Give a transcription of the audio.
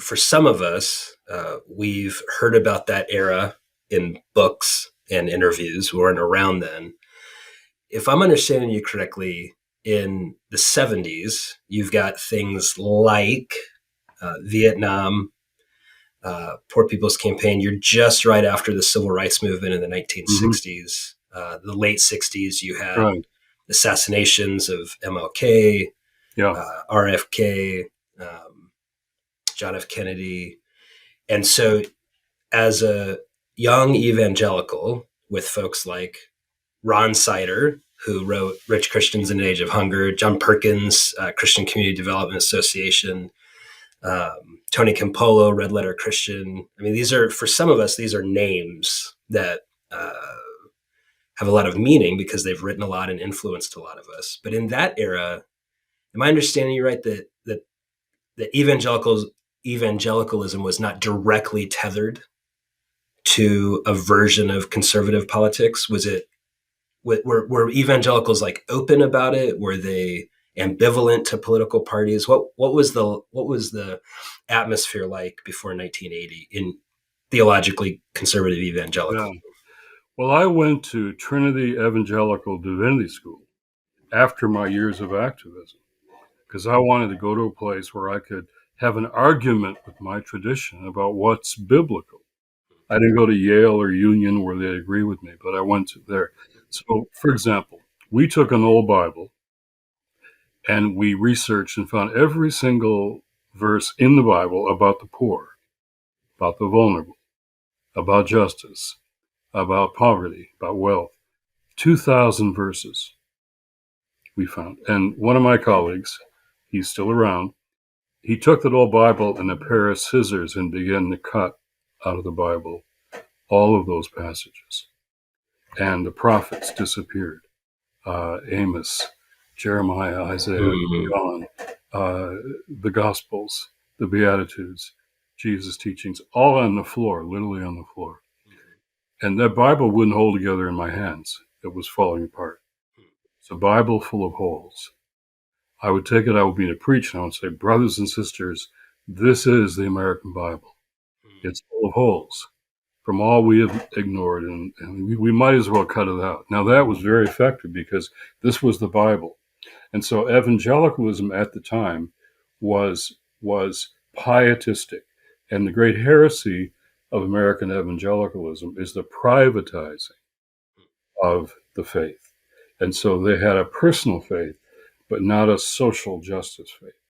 for some of us, we've heard about that era in books and interviews. We weren't around then. If I'm understanding you correctly, in the 70s, you've got things like Vietnam, Poor People's Campaign. You're just right after the Civil Rights Movement in the 1960s. The late 60s, you had Right. assassinations of MLK, Yeah. RFK, John F. Kennedy. And so, as a young evangelical with folks like Ron Sider, who wrote Rich Christians in an Age of Hunger, John Perkins, Christian Community Development Association, Tony Campolo, Red Letter Christian. I mean, these are, for some of us, these are names that have a lot of meaning because they've written a lot and influenced a lot of us. But in that era, am I understanding you right that evangelicalism was not directly tethered to a version of conservative politics? Was it were evangelicals like open about it? Were they ambivalent to political parties? What was the atmosphere like before 1980 in theologically conservative evangelical? Yeah. Well, I went to Trinity Evangelical Divinity School after my years of activism because I wanted to go to a place where I could have an argument with my tradition about what's biblical. I didn't go to Yale or Union where they agree with me, but I went to there. So, for example, we took an old Bible and we researched and found every single verse in the Bible about the poor, about the vulnerable, about justice, about poverty, about wealth. 2,000 verses we found. And one of my colleagues, he's still around, he took that old Bible and a pair of scissors and began to cut out of the Bible all of those passages. And the prophets disappeared. Amos, Jeremiah, Isaiah, John, the Gospels, the Beatitudes, Jesus' teachings, all on the floor, literally on the floor. And that Bible wouldn't hold together in my hands. It was falling apart. It's a Bible full of holes. I would take it, I would be to preach, and I would say, brothers and sisters, this is the American Bible. It's full of holes from all we have ignored, and we might as well cut it out. Now, that was very effective because this was the Bible. And so evangelicalism at the time was pietistic. And the great heresy of American evangelicalism is the privatizing of the faith. And so they had a personal faith, but not a social justice faith.